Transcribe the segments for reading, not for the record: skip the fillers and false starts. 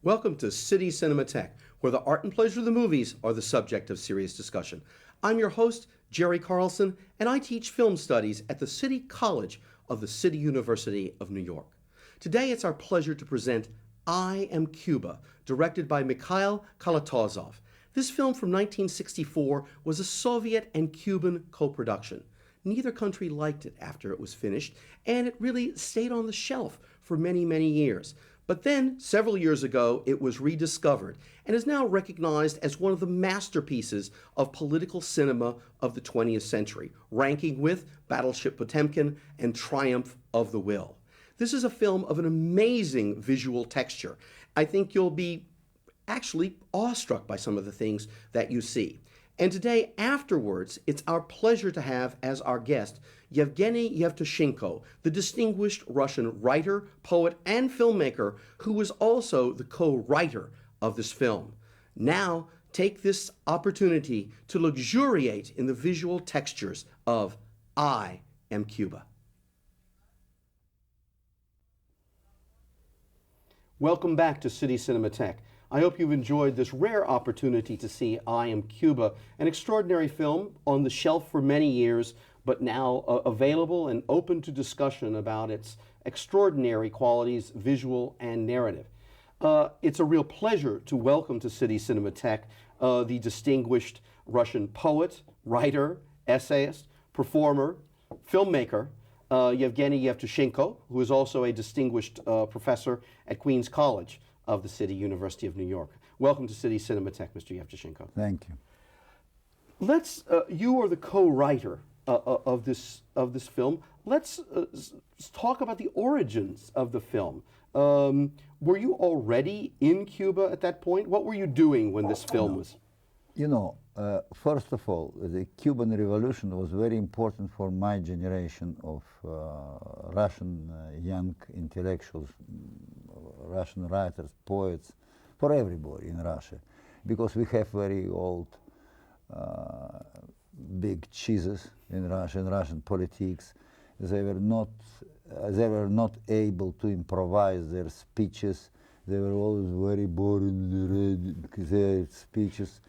Welcome to City Cinematheque, where the art and pleasure of the movies are the subject of serious discussion. I'm your host, Jerry Carlson, and I teach film studies at the City College of the City University of New York. Today it's our pleasure to present I Am Cuba, directed by Mikhail Kalatozov. This film from 1964 was a Soviet and Cuban co-production. Neither country liked it after it was finished, and it really stayed on the shelf for many, many years. But then, several years ago, it was rediscovered and is now recognized as one of the masterpieces of political cinema of the 20th century, ranking with Battleship Potemkin and Triumph of the Will. This is a film of an amazing visual texture. I think you'll be actually awestruck by some of the things that you see. And today, afterwards, it's our pleasure to have as our guest Yevgeny Yevtushenko, the distinguished Russian writer, poet, and filmmaker who was also the co-writer of this film. Now, take this opportunity to luxuriate in the visual textures of I Am Cuba. Welcome back to City Cinematheque. I hope you've enjoyed this rare opportunity to see I Am Cuba, an extraordinary film on the shelf for many years, but now available and open to discussion about its extraordinary qualities, visual and narrative. It's a real pleasure to welcome to City Cinematheque the distinguished Russian poet, writer, essayist, performer, filmmaker, Yevgeny Yevtushenko, who is also a distinguished professor at Queens College of the City University of New York. Welcome to City Cinematheque, Mr. Yevtushenko. Thank you. Let's. You are the co-writer of this film. Let's talk about the origins of the film. Were you already in Cuba at that point? What were you doing when this film was? You know, first of all, the Cuban Revolution was very important for my generation of Russian young intellectuals, Russian writers, poets, for everybody in Russia, because we have very old, big cheeses in Russian politics. They were not able to improvise their speeches. They were always very boring, their speeches.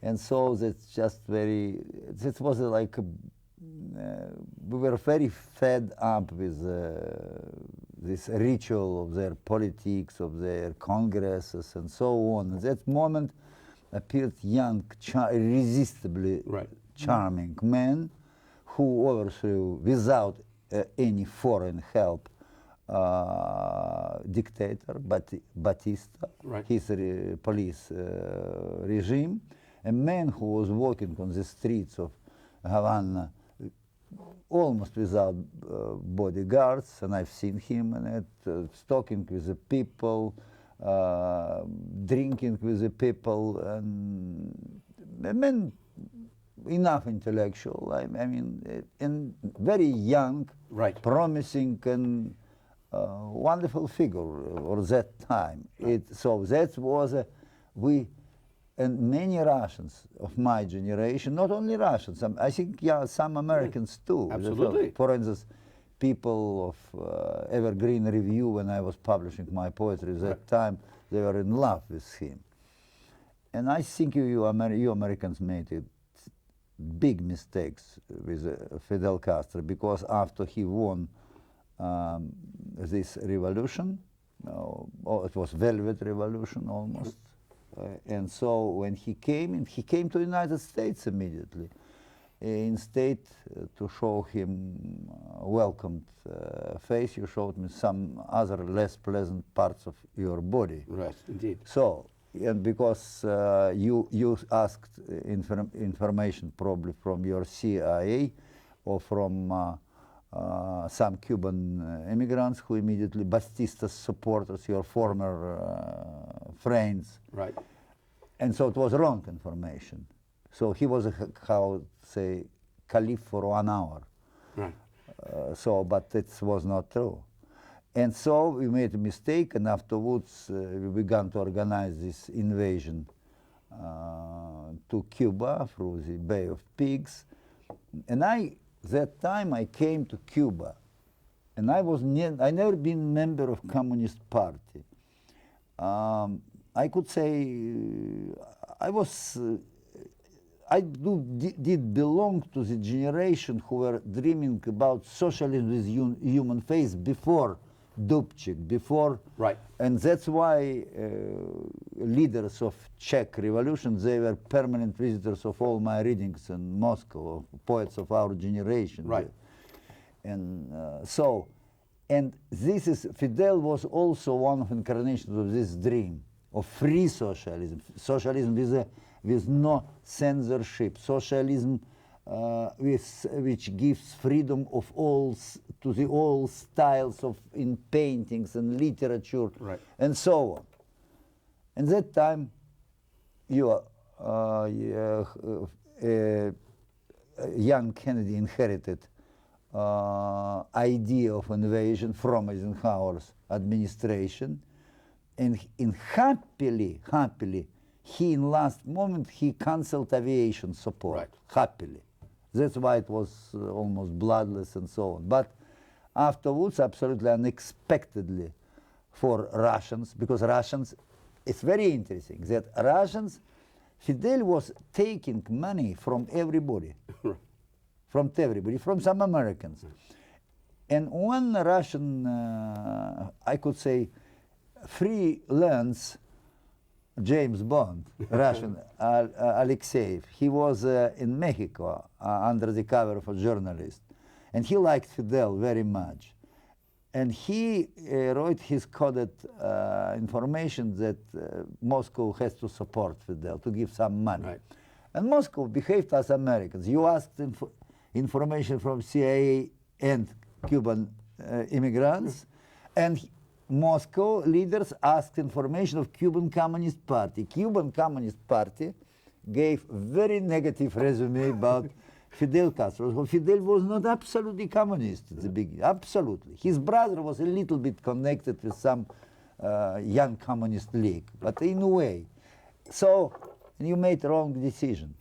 And so that's just very, it was like, we were very fed up with this ritual of their politics, of their congresses, and so on. At that moment appeared young, irresistibly charming man who overthrew, without any foreign help, dictator, Batista, his police regime, a man who was walking on the streets of Havana almost without bodyguards, and I've seen him and talking with the people, drinking with the people, and a man enough intellectual, I mean, and very young, promising, and wonderful figure for that time. So that was and many Russians of my generation, not only Russians, I think some Americans too. Absolutely. For instance, people of Evergreen Review, when I was publishing my poetry at that time, they were in love with him. And I think you Americans made big mistakes with Fidel Castro, because after he won this revolution, it was Velvet Revolution almost, and so when he came to the United States immediately, instead to show him welcomed face, you showed me some other less pleasant parts of your body. Right, indeed. So, and because you asked information probably from your CIA or from some Cuban immigrants who immediately, Batista's supporters, your former friends. Right. And so it was wrong information. So he was, how say, caliph for 1 hour. Right. But it was not true. And so we made a mistake, and afterwards we began to organize this invasion to Cuba through the Bay of Pigs. And that time I came to Cuba, and I never been member of Communist Party. I could say I was, did belong to the generation who were dreaming about socialism with human face before Dubček, before, Right. and that's why leaders of Czech Revolution, they were permanent visitors of all my readings in Moscow, poets of our generation. Right. And and this is, Fidel was also one of incarnations of this dream of free socialism, socialism with no censorship, socialism which gives freedom of to the all styles of in paintings and literature, Right. and so on. And that time, young Kennedy inherited idea of invasion from Eisenhower's administration, and happily, he in last moment he canceled aviation support. Right. Happily. That's why it was almost bloodless and so on. But afterwards, absolutely unexpectedly for Russians, because Russians, it's very interesting that Russians, Fidel was taking money from everybody, from some Americans. And one Russian, I could say, freelance James Bond, Russian, Alexeyev. He was in Mexico under the cover of a journalist. And he liked Fidel very much. And he wrote his coded information that Moscow has to support Fidel, to give some money. Right. And Moscow behaved as Americans. You asked information from CIA and Cuban immigrants, and Moscow leaders asked information of Cuban Communist Party. Cuban Communist Party gave very negative resume about Fidel Castro. So Fidel was not absolutely communist at the beginning, absolutely. His brother was a little bit connected with some young communist league, but in a way. So you made the wrong decision,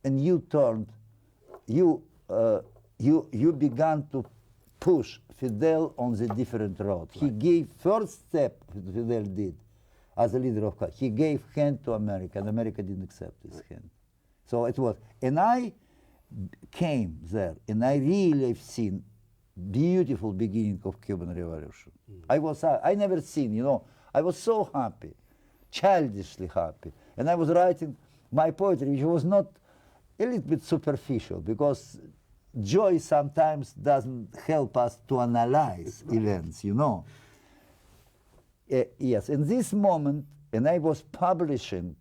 and you began to push Fidel on the different road. Right. He gave first step, Fidel did, as a leader of Cuba. He gave hand to America, and America didn't accept his hand. So it was, and I came there, and I really have seen beautiful beginning of Cuban Revolution. I never seen, I was so happy, childishly happy, and I was writing my poetry, which was not a little bit superficial, because joy sometimes doesn't help us to analyze events, Yes, in this moment, and I was publishing,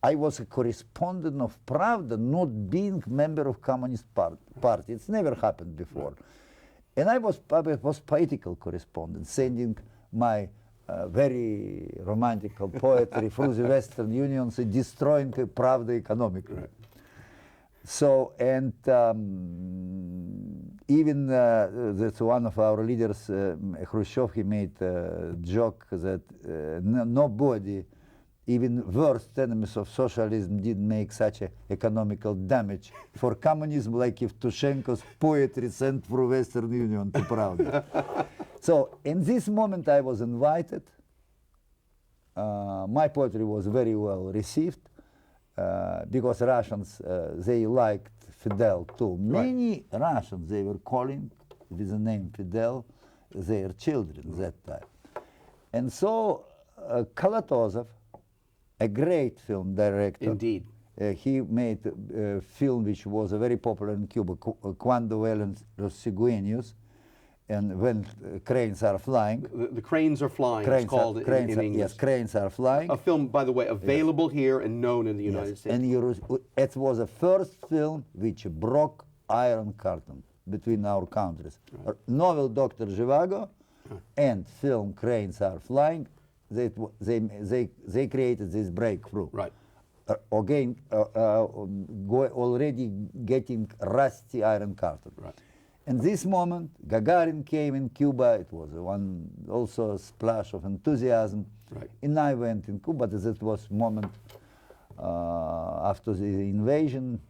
I was a correspondent of Pravda, not being member of Communist Party. It's never happened before. And I was poetical correspondent, sending my very romantical poetry through the Western Union, so destroying Pravda economically. Right. So, and even that's one of our leaders, Khrushchev, he made a joke that nobody, even worst enemies of socialism, didn't make such a economical damage for communism like Yevtushenko's poetry sent through Western Union to Pravda. So, in this moment I was invited. My poetry was very well received. Because Russians, they liked Fidel too. Many Russians, they were calling with the name Fidel their children that time. And so Kalatozov, a great film director. Indeed. He made a film which was very popular in Cuba, Cuando vuelan los cigüeños, and when cranes are flying. The cranes are flying, it's called in English. Yes, cranes are flying. A film, by the way, available here and known in the United States. And it was the first film which broke Iron Curtain between our countries. Right. Novel Dr. Zhivago and film Cranes Are Flying, they created this breakthrough. Right. Again, already getting rusty Iron Curtain. Right. In this moment, Gagarin came in Cuba. It was also a splash of enthusiasm. Right. And I went in Cuba. That was moment after the invasion,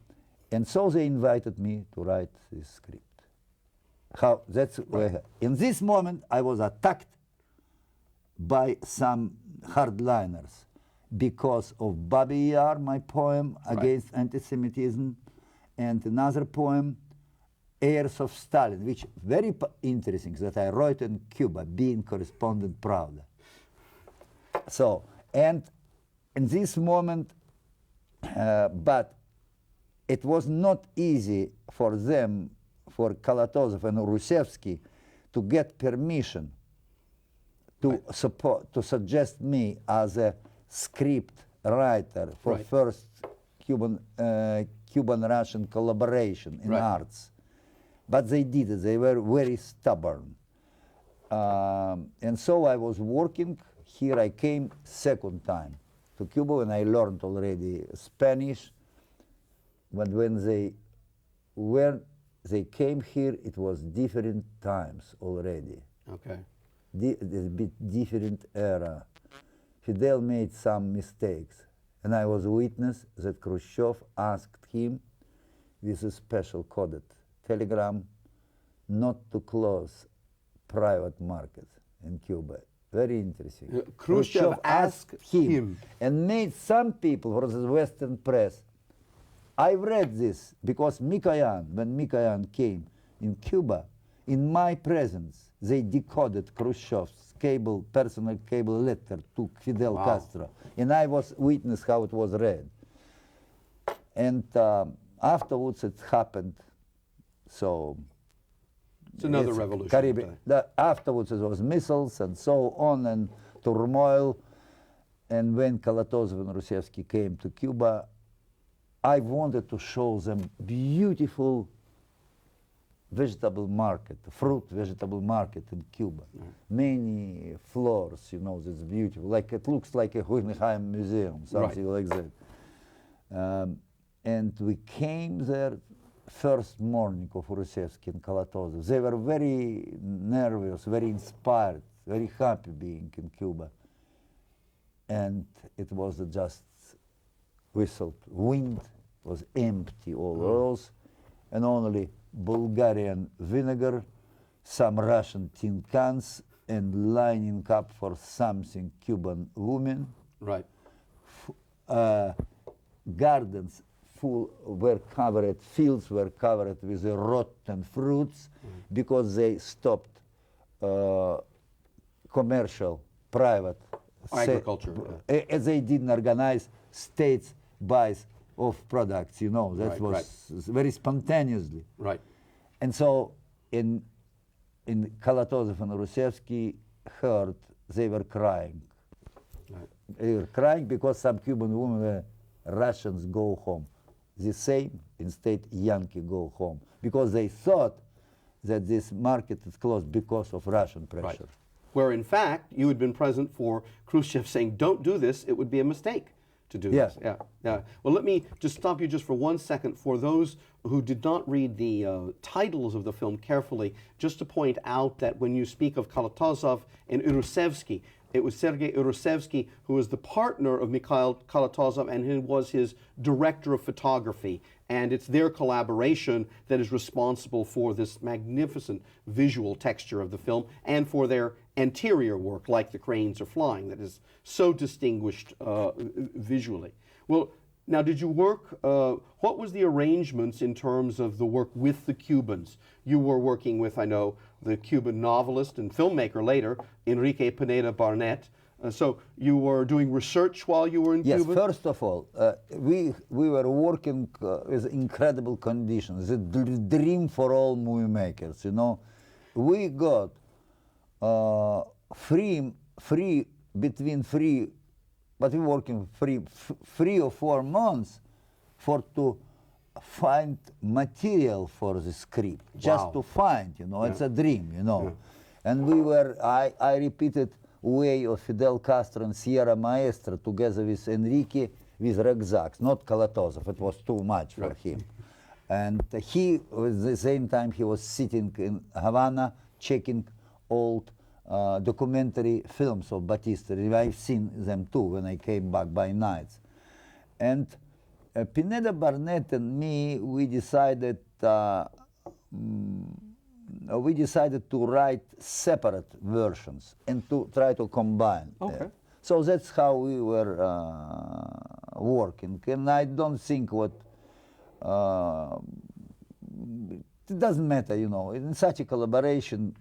and so they invited me to write this script. In this moment, I was attacked by some hardliners. because of Babi Yar, my poem against anti-Semitism, and another poem, Heirs of Stalin, which very interesting that I wrote in Cuba, being correspondent proud. So, and in this moment, but it was not easy for them, for Kalatozov and Rusevsky, to get permission to support, to suggest me as a script writer for first Cuban-Russian collaboration in arts. But they did it. They were very stubborn. And so I was working. Here I came second time to Cuba when I learned already Spanish. But when they came here, it was different times already. Okay. A bit different era. Fidel made some mistakes. And I was a witness that Khrushchev asked him with a special coded telegram not to close private market in Cuba. Very interesting. Khrushchev asked him and made some people for the Western press. I read this because Mikoyan, when Mikoyan came in Cuba, in my presence, they decoded Khrushchev's personal cable letter to Fidel Castro. And I was witness how it was read. And afterwards it happened. So it's another revolution. Afterwards it was missiles and so on and turmoil. And when Kalatozov and Rusevsky came to Cuba, I wanted to show them beautiful vegetable market, fruit vegetable market in Cuba. Many floors, you know, that's beautiful. Like it looks like a Guggenheim museum, something like that. And we came there first morning of Rusevsky and Kalatozov. They were very nervous, very inspired, very happy being in Cuba. And it was just whistled wind, was empty all those, and only Bulgarian vinegar, some Russian tin cans, and lining up for something Cuban women. Right. Gardens were covered, fields were covered with rotten fruits because they stopped commercial, private agriculture. They didn't organize states buys of products, you know, that was very spontaneously. Right. And so in Kalatozov and Rusevsky heard they were crying. Right. They were crying because some Cuban women were Russians go home. The same, instead Yankee go home. Because they thought that this market is closed because of Russian pressure. Right. Where in fact, you had been present for Khrushchev saying, don't do this, it would be a mistake to do this. Yeah. Well, let me just stop you just for 1 second. For those who did not read the titles of the film carefully, just to point out that when you speak of Kalatozov and Urusevsky, it was Sergei Urusevsky who was the partner of Mikhail Kalatozov and who was his director of photography. And it's their collaboration that is responsible for this magnificent visual texture of the film and for their anterior work, like The Cranes Are Flying, that is so distinguished visually. Well, now did you work, what was the arrangements in terms of the work with the Cubans? You were working with, I know, the Cuban novelist and filmmaker later, Enrique Pineda Barnett. So you were doing research while you were in Cuba? Yes, first of all, we were working with incredible conditions, a dream for all movie makers, you know. We got but we working three or 4 months to find material for the script, just to find, you know, it's a dream, you know. And we were, I repeated way of Fidel Castro and Sierra Maestra together with Enrique with rucksacks, not Kalatozov, it was too much for him. And he, at the same time, he was sitting in Havana checking old documentary films of Batista. I've seen them too when I came back by nights. And Pineda Barnett and me, we decided to write separate versions and to try to combine. Okay. So that's how we were working. And I don't think it doesn't matter, you know, in such a collaboration,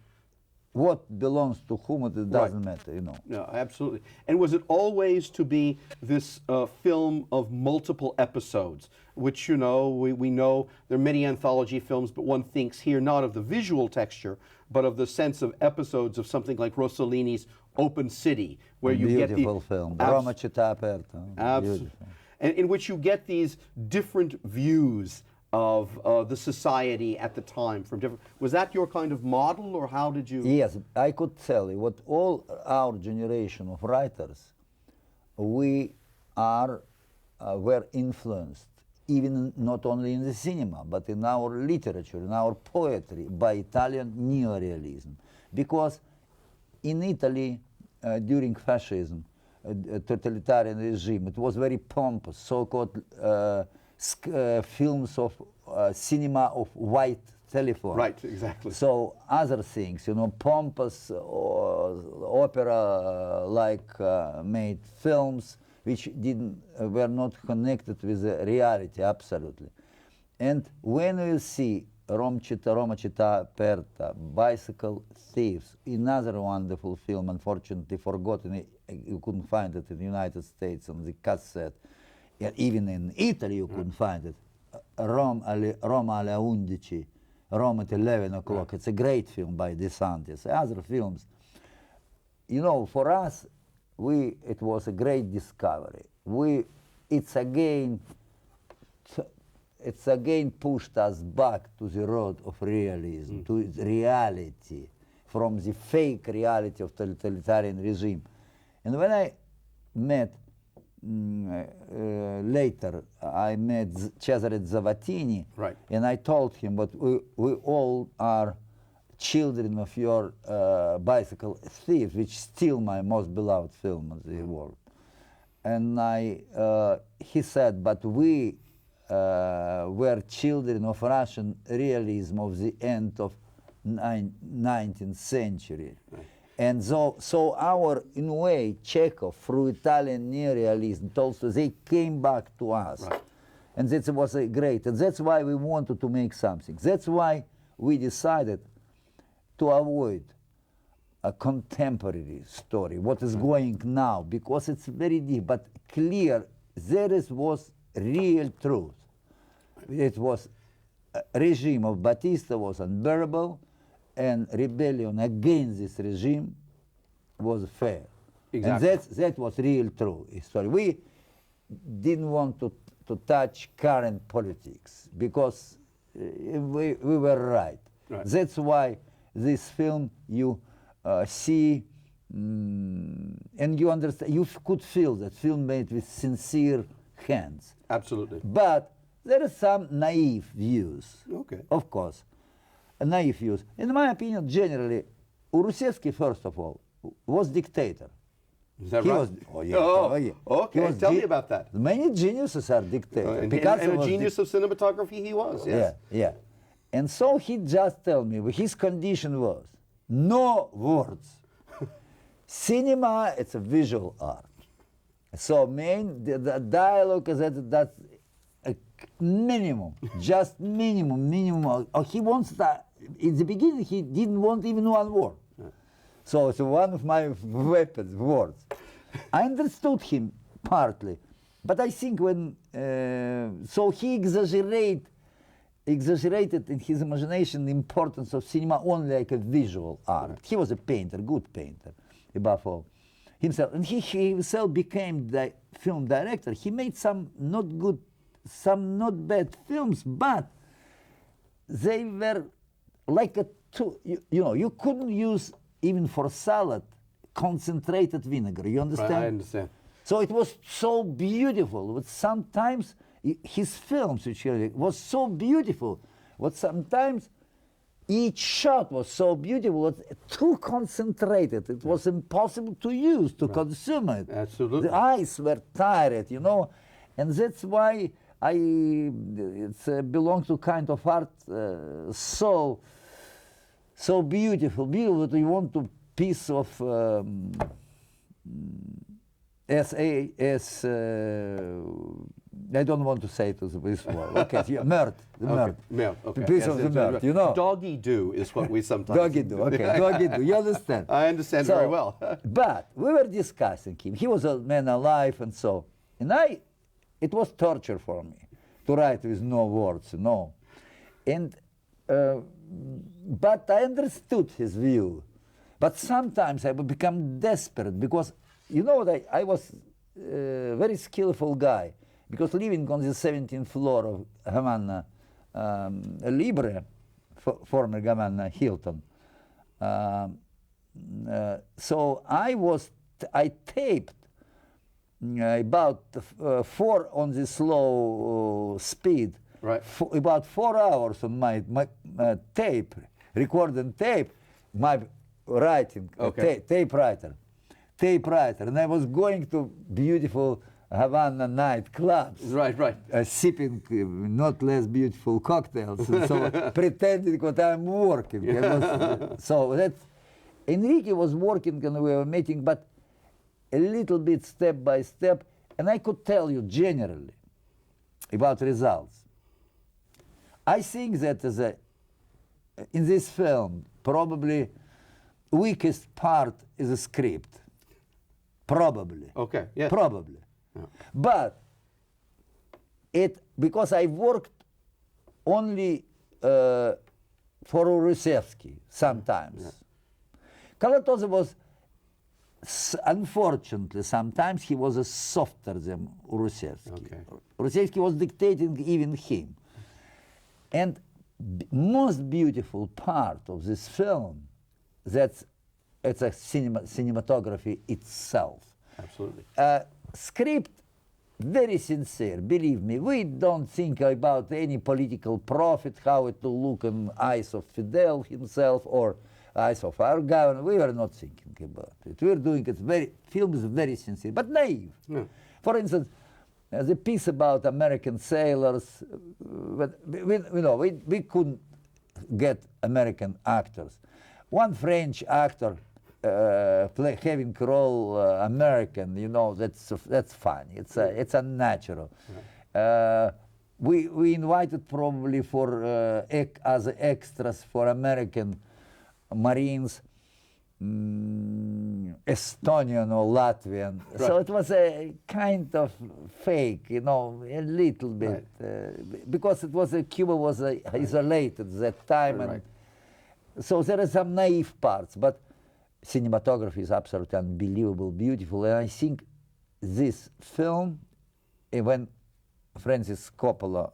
what belongs to whom, it doesn't matter, you know. No, absolutely. And was it always to be this film of multiple episodes, which, you know, we know there are many anthology films, but one thinks here not of the visual texture, but of the sense of episodes of something like Rossellini's Open City, where you get the beautiful film, Roma città aperta. Absolutely. And in which you get these different views of the society at the time from different. Was that your kind of model, or how did you? Yes, I could tell you what all our generation of writers, we were influenced, even not only in the cinema, but in our literature, in our poetry, by Italian neorealism. Because in Italy, during fascism, totalitarian regime, it was very pompous, so-called films of cinema of white telephone. Right, exactly. So other things, you know, pompous opera-like made films which were not connected with the reality, absolutely. And when we see Roma città aperta, Bicycle Thieves, another wonderful film, unfortunately forgotten, you couldn't find it in the United States on the cassette. Yeah, even in Italy you couldn't find it. Roma alle 11, Rome at 11 o'clock. It's a great film by De Santis. Other films, you know, for us, it was a great discovery. It's again pushed us back to the road of realism, to reality, from the fake reality of totalitarian regime. And when I met later, I met Cesare Zavattini, right, and I told him, but we all are children of your Bicycle Thieves, which is still my most beloved film in the world. And he said, but we were children of Russian realism of the end of 19th century. Right. And so our, in a way, Chekhov, through Italian neorealism, Tolstoy, they came back to us. Right. And that was great. And that's why we wanted to make something. That's why we decided to avoid a contemporary story, what is going now, because it's very deep, but clear, was real truth. It was, regime of Batista was unbearable, and rebellion against this regime was fair. Exactly. And that was real true history. We didn't want to touch current politics because we were right. That's why this film you see and you understand, you could feel that film made with sincere hands. Absolutely. But there are some naive views, of course. Naive views. In my opinion, generally, Urusevsky, first of all, was dictator. Is that right? Okay, tell me about that. Many geniuses are dictators. And a genius of cinematography he was, yes. Yeah. And so he just told me, his condition was, no words. Cinema, it's a visual art. So the dialogue is that's a minimum, just minimum. He wants that. In the beginning, he didn't want even one word. So it's one of my weapons, words. I understood him partly, but I think when so he exaggerated in his imagination the importance of cinema only like a visual art. He was a painter, good painter, above all himself, and he himself became the film director. He made some not bad films, but they were like you couldn't use even for salad concentrated vinegar. You understand? I understand. So it was so beautiful. But sometimes his films, which was so beautiful, but sometimes each shot was so beautiful, it was too concentrated. It was impossible to use, to consume it. Absolutely. The eyes were tired, and that's why it belongs to kind of art so beautiful that you want to piece of as I don't want to say it this word. Okay, yeah, murd, the murd. Murd, okay. The piece Yes, of the yes, murd, yes. you know. Doggy do is what we sometimes. Doggy do, okay, doggy do, you understand. I understand very well. But we were discussing him. He was a man alive and so. And it was torture for me to write with no words, no. And, but I understood his view. But sometimes I would become desperate because, you know, that I was a very skillful guy because living on the 17th floor of Havana Libre, former Havana Hilton. So I taped about 4 on the slow speed, Right. About 4 hours on my tape, recording tape, my writing, Okay. typewriter, and I was going to beautiful Havana nightclubs, Right. sipping not less beautiful cocktails, and so pretending that I'm working. So that Enrique was working and we were meeting, but a little bit step by step, and I could tell you generally about results. I think that in this film, probably weakest part is a script. Probably. Okay, yes. Probably. Yeah. But because I worked only for Urusevsky sometimes. Yeah. Kalatozov was, unfortunately, sometimes he was a softer than Urusevsky. Okay. Urusevsky was dictating even him. And most beautiful part of this film, it's a cinematography itself. Absolutely. Script, very sincere, believe me. We don't think about any political profit, how it will look in eyes of Fidel himself or eyes of our government. We were not thinking about it. We were doing it film is very sincere, but naive. Yeah. For instance, the piece about American sailors, we couldn't get American actors. One French actor having role American, that's funny. It's unnatural. Yeah. We invited probably for as extras for American Marines, Estonian or Latvian. Right. So it was a kind of fake, a little bit, right. Because Cuba was isolated at that time, right. And so there are some naive parts, but cinematography is absolutely unbelievable, beautiful, and I think this film, when Francis Coppola,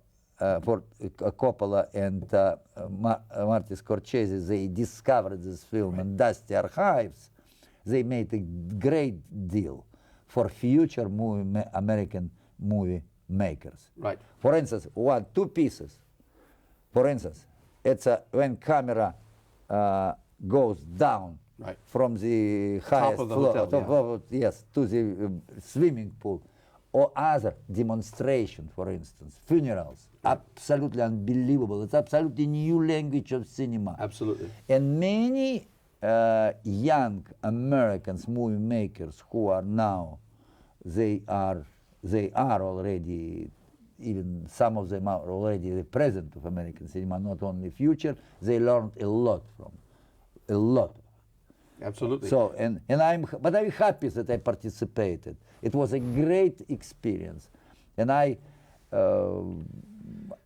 and Martin Scorsese, they discovered this film, right. In Dusty Archives, they made a great deal for future American movie makers. Right. For instance, 2 pieces. For instance, it's when camera goes down, right. From the highest top of the floor, hotel, yeah. Yes, to the swimming pool, or other demonstration, for instance, funerals. Right. Absolutely unbelievable. It's absolutely new language of cinema. Absolutely. And many young Americans, movie makers, who are now, they are already, even some of them are already the present of American cinema, not only future. They learned a lot from, a lot. Absolutely. So I'm happy that I participated. It was a great experience, and I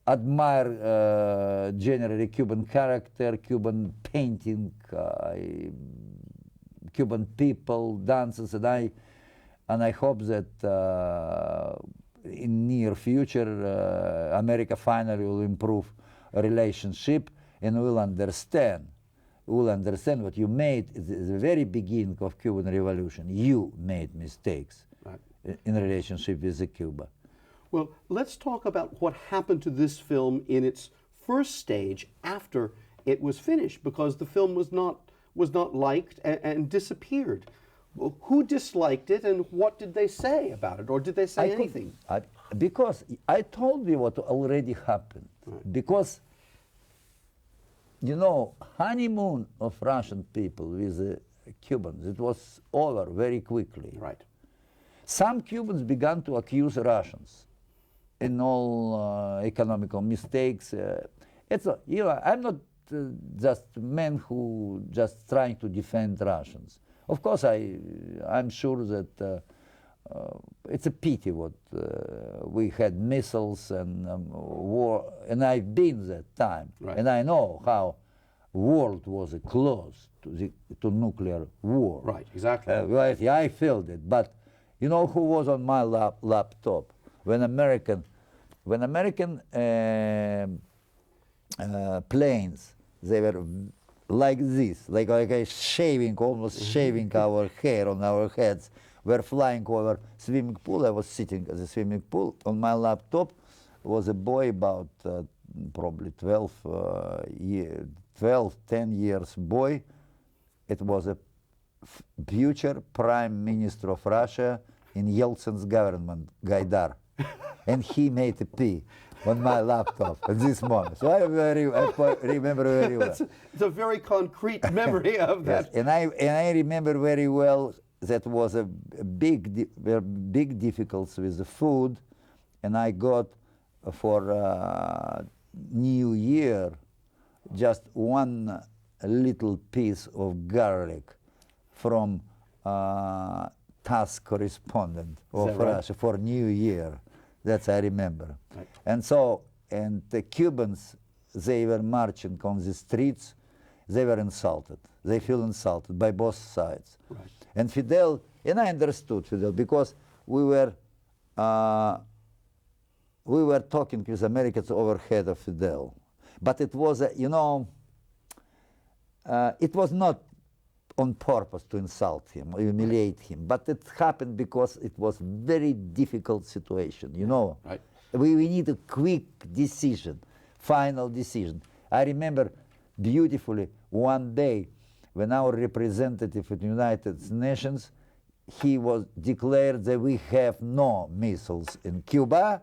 admire generally Cuban character, Cuban painting, Cuban people, dances, and I hope that in near future America finally will improve a relationship and will understand what you made at the very beginning of Cuban Revolution. You made mistakes, right. In relationship with Cuba. Well, let's talk about what happened to this film in its first stage after it was finished, because the film was not liked and disappeared. Well, who disliked it, and what did they say about it, or did they say anything? Because I told you what already happened. Right. Because honeymoon of Russian people with the Cubans, it was over very quickly. Right. Some Cubans began to accuse Russians in all economical mistakes. I'm not just a man who just trying to defend Russians. Of course, I'm sure that it's a pity what we had missiles and war, and I've been that time, Right. and I know how world was close to nuclear war. Right, exactly. Right, I felt it, but you know who was on my laptop when American planes, they were like this, like a shaving, almost shaving our hair on our heads, were flying over swimming pool. I was sitting at the swimming pool. On my laptop was a boy about probably 10 years boy. It was a future prime minister of Russia in Yeltsin's government, Gaidar. And he made a P on my laptop at this moment. So I remember very well. It's a very concrete memory of that. Yes, and I remember very well that was a big difficulty with the food, and I got for New Year just one little piece of garlic from TASS correspondent of right? Russia for New Year. That's I remember. Right. And the Cubans, they were marching on the streets. They were insulted. They feel insulted by both sides. Right. And Fidel, and I understood Fidel because we were talking with Americans overhead of Fidel, but it was it was not on purpose to insult him or humiliate him, but it happened because it was very difficult situation, Right. We need a quick decision, final decision. I remember beautifully one day when our representative at the United Nations, he was declared that we have no missiles in Cuba,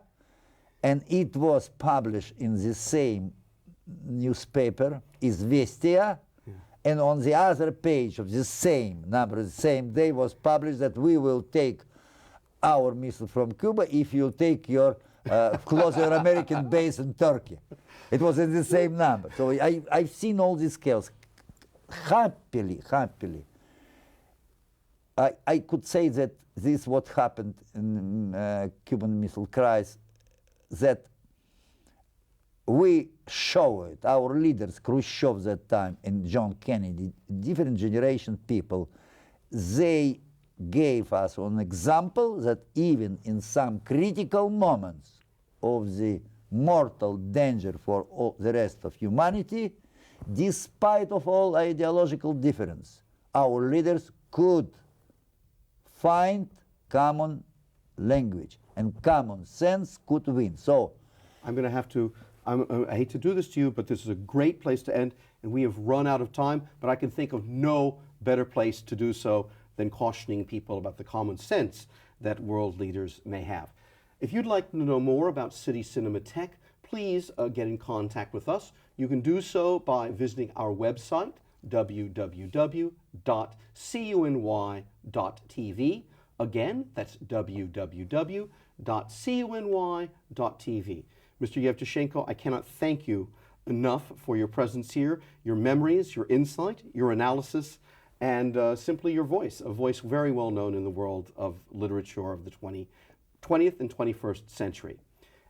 and it was published in the same newspaper, Izvestia, and on the other page of the same number, the same day was published that we will take our missile from Cuba if you take your closer American base in Turkey. It was in the same number. So I've seen all these chaos. Happily, I could say that this what happened in Cuban Missile Crisis, that we show it, our leaders, Khrushchev that time and John Kennedy, different generation people, they gave us an example that even in some critical moments of the mortal danger for all the rest of humanity, despite of all ideological difference, our leaders could find common language and common sense could win. So I'm going to have to, I hate to do this to you, but this is a great place to end, and we have run out of time, but I can think of no better place to do so than cautioning people about the common sense that world leaders may have. If you'd like to know more about City Cinematheque, please get in contact with us. You can do so by visiting our website, www.cuny.tv. Again, that's www.cuny.tv. Mr. Yevtushenko, I cannot thank you enough for your presence here, your memories, your insight, your analysis, and simply your voice, a voice very well known in the world of literature of the 20th and 21st century.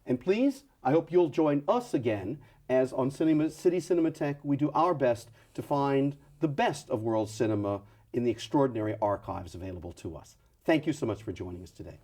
And please, I hope you'll join us again as on City Cinematheque we do our best to find the best of world cinema in the extraordinary archives available to us. Thank you so much for joining us today.